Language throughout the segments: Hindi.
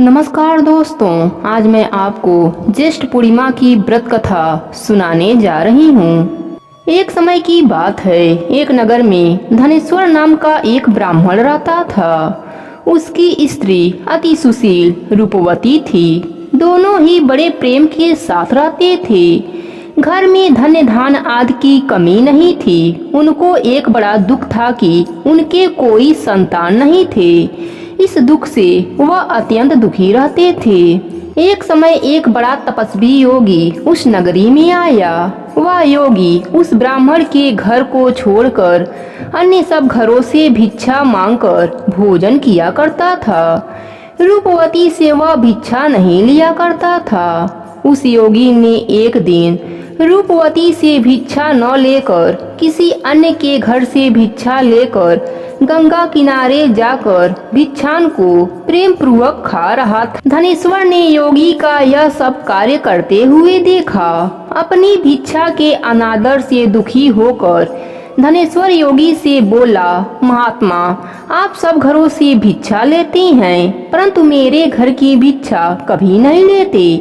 नमस्कार दोस्तों, आज मैं आपको ज्येष्ठ पूर्णिमा की व्रत कथा सुनाने जा रही हूँ। एक समय की बात है, एक नगर में धनेश्वर नाम का एक ब्राह्मण रहता था। उसकी स्त्री अति सुशील रूपवती थी। दोनों ही बड़े प्रेम के साथ रहते थे। घर में धन धान आदि की कमी नहीं थी। उनको एक बड़ा दुख था कि उनके कोई संतान नहीं थे। इस दुख से वह अत्यंत दुखी रहते थे। एक समय एक बड़ा तपस्वी योगी उस नगरी में आया। वह योगी उस ब्राह्मण के घर को छोड़कर अन्य सब घरों से भिक्षा मांगकर भोजन किया करता था। रूपवती से वह भिक्षा नहीं लिया करता था। उस योगी ने एक दिन रूपवती से भिक्षा न लेकर किसी अन्य के घर से भिक्षा लेकर गंगा किनारे जाकर भिक्षान को प्रेम पूर्वक खा रहा था। धनेश्वर ने योगी का यह सब कार्य करते हुए देखा। अपनी भिक्षा के अनादर से दुखी होकर धनेश्वर योगी से बोला, महात्मा, आप सब घरों से भिक्षा लेते हैं, परंतु मेरे घर की भिक्षा कभी नहीं लेते।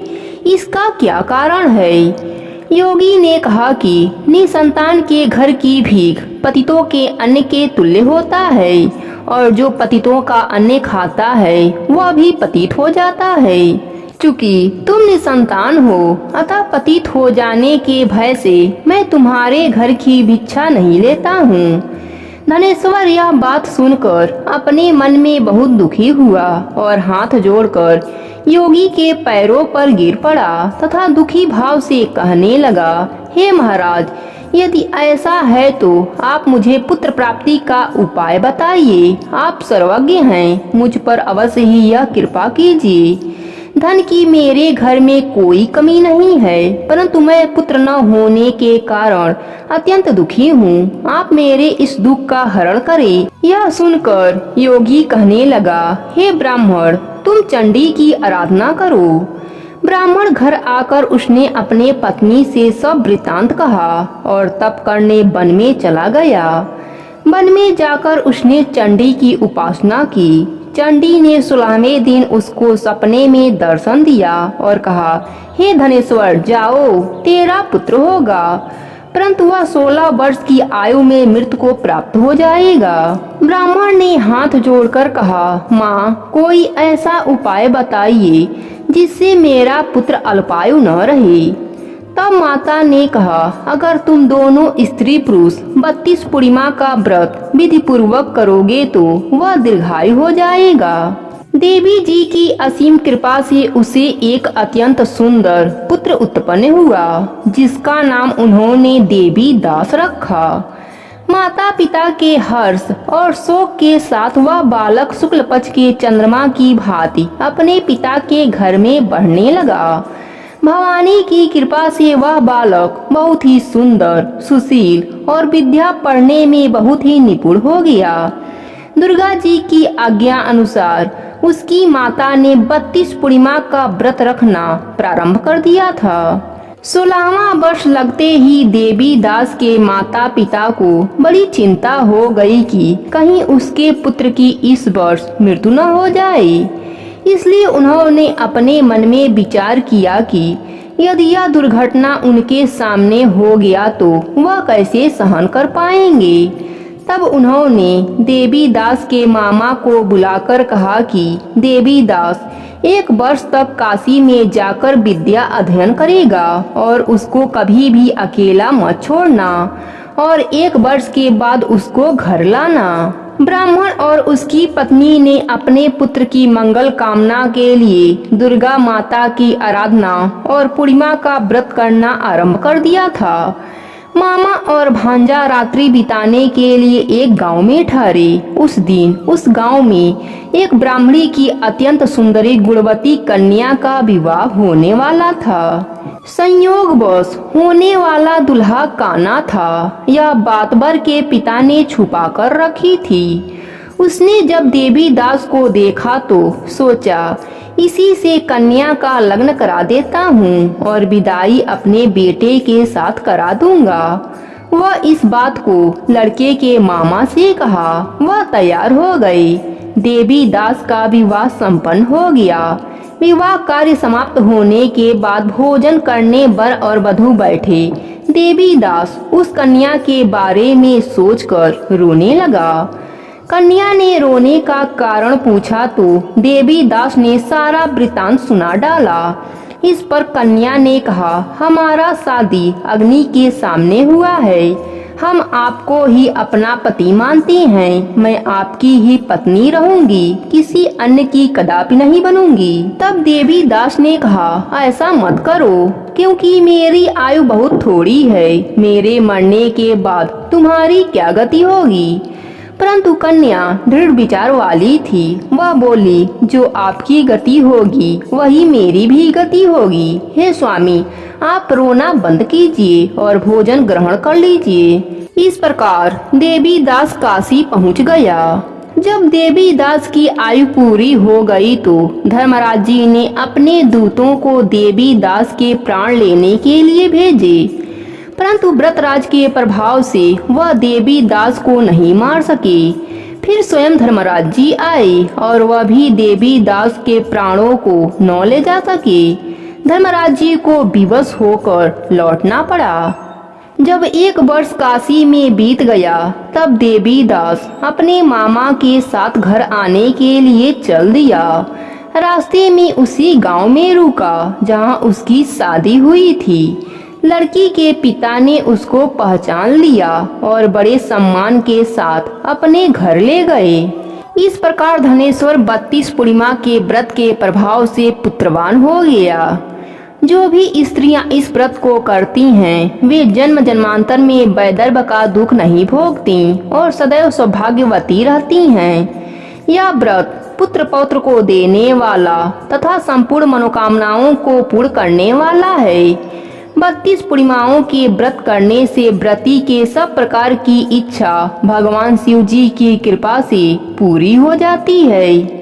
इसका क्या कारण है? योगी ने कहा कि निसंतान के घर की भीख पतितों के अन्न के तुल्य होता है, और जो पतितों का अन्न खाता है वह भी पतित हो जाता है। चूंकि तुम निसंतान हो, अतः पतित हो जाने के भय से मैं तुम्हारे घर की भिक्षा नहीं लेता हूँ। धनेश्वर यह बात सुनकर अपने मन में बहुत दुखी हुआ और हाथ जोड़कर योगी के पैरों पर गिर पड़ा तथा दुखी भाव से कहने लगा, हे महाराज, यदि ऐसा है तो आप मुझे पुत्र प्राप्ति का उपाय बताइए। आप सर्वज्ञ हैं, मुझ पर अवश्य ही यह कृपा कीजिए। धन की मेरे घर में कोई कमी नहीं है, परंतु मैं पुत्र न होने के कारण अत्यंत दुखी हूँ। आप मेरे इस दुख का हरण करें। यह सुनकर योगी कहने लगा, हे ब्राह्मण, तुम चंडी की आराधना करो। ब्राह्मण घर आकर उसने अपने पत्नी से सब वृतांत कहा और तप करने वन में चला गया। वन में जाकर उसने चंडी की उपासना की। चंडी ने 16वें दिन उसको सपने में दर्शन दिया और कहा, हे धनेश्वर, जाओ, तेरा पुत्र होगा, परंतु वह 16 वर्ष की आयु में मृत्यु को प्राप्त हो जाएगा। ब्राह्मण ने हाथ जोड़कर कहा, माँ, कोई ऐसा उपाय बताइए जिससे मेरा पुत्र अल्पायु न रहे। तब माता ने कहा, अगर तुम दोनों स्त्री पुरुष 32 पूर्णिमा का व्रत विधि पूर्वक करोगे तो वह दीर्घायु हो जाएगा। देवी जी की असीम कृपा से उसे एक अत्यंत सुंदर पुत्र उत्पन्न हुआ, जिसका नाम उन्होंने देवी दास रखा। माता पिता के हर्ष और शोक के साथ वह बालक शुक्ल पक्ष के चंद्रमा की भांति अपने पिता के घर में बढ़ने लगा। भवानी की कृपा से वह बालक बहुत ही सुंदर, सुशील और विद्या पढ़ने में बहुत ही निपुण हो गया। दुर्गा जी की आज्ञा अनुसार उसकी माता ने 32 पूर्णिमा का व्रत रखना प्रारंभ कर दिया था। 16वां वर्ष लगते ही देवी दास के माता पिता को बड़ी चिंता हो गई कि कहीं उसके पुत्र की इस वर्ष मृत्यु न हो जाए। इसलिए उन्होंने अपने मन में विचार किया कि यदि यह दुर्घटना उनके सामने हो गया तो वह कैसे सहन कर पाएंगे। तब उन्होंने देवी दास के मामा को बुलाकर कहा कि देवी दास 1 वर्ष तक काशी में जाकर विद्या अध्ययन करेगा और उसको कभी भी अकेला मत छोड़ना, और 1 वर्ष के बाद उसको घर लाना। ब्राह्मण और उसकी पत्नी ने अपने पुत्र की मंगल कामना के लिए दुर्गा माता की आराधना और पूर्णिमा का व्रत करना आरंभ कर दिया था। मामा और भांजा रात्रि बिताने के लिए एक गांव में ठहरे। उस दिन उस गांव में एक ब्राह्मणी की अत्यंत सुंदरी गुणवती कन्या का विवाह होने वाला था। संयोगवश होने वाला दुल्हा काना था। यह बात वर के पिता ने छुपा कर रखी थी। उसने जब देवी दास को देखा तो सोचा, इसी से कन्या का लग्न करा देता हूँ और विदाई अपने बेटे के साथ करा दूंगा। वह इस बात को लड़के के मामा से कहा। वह तैयार हो गई। देवी दास का विवाह संपन्न हो गया। विवाह कार्य समाप्त होने के बाद भोजन करने वर और वधू बैठे। देवी दास उस कन्या के बारे में सोचकर रोने लगा। कन्या ने रोने का कारण पूछा तो देवी दास ने सारा वृतांत सुना डाला। इस पर कन्या ने कहा, हमारा शादी अग्नि के सामने हुआ है। हम आपको ही अपना पति मानते हैं। मैं आपकी ही पत्नी रहूंगी, किसी अन्य की कदापि नहीं बनूंगी। तब देवी दास ने कहा, ऐसा मत करो, क्योंकि मेरी आयु बहुत थोड़ी है। मेरे मरने के बाद तुम्हारी क्या गति होगी। परंतु कन्या दृढ़ विचार वाली थी। वह बोली, जो आपकी गति होगी वही मेरी भी गति होगी। हे स्वामी, आप रोना बंद कीजिए और भोजन ग्रहण कर लीजिए। इस प्रकार देवी दास काशी पहुंच गया। जब देवी दास की आयु पूरी हो गई तो धर्मराज जी ने अपने दूतों को देवी दास के प्राण लेने के लिए भेजे, परंतु व्रतराज के प्रभाव से वह देवी दास को नहीं मार सके। फिर स्वयं धर्मराज जी आए और वह भी देवी दास के प्राणों को न ले जा सके। धर्मराज जी को विवश होकर लौटना पड़ा। जब 1 वर्ष काशी में बीत गया तब देवी दास अपने मामा के साथ घर आने के लिए चल दिया। रास्ते में उसी गांव में रुका जहां उसकी शादी हुई थी। लड़की के पिता ने उसको पहचान लिया और बड़े सम्मान के साथ अपने घर ले गए। इस प्रकार धनेश्वर 32 पूर्णिमा के व्रत के प्रभाव से पुत्रवान हो गया। जो भी स्त्रियां इस व्रत को करती हैं वे जन्म जन्मांतर में वैदर्भ का दुख नहीं भोगती और सदैव सौभाग्यवती रहती हैं। यह व्रत पुत्र पौत्र को देने वाला तथा संपूर्ण मनोकामनाओं को पूर्ण करने वाला है। 32 पूर्णिमाओं के व्रत करने से व्रती के सब प्रकार की इच्छा भगवान शिव जी की कृपा से पूरी हो जाती है।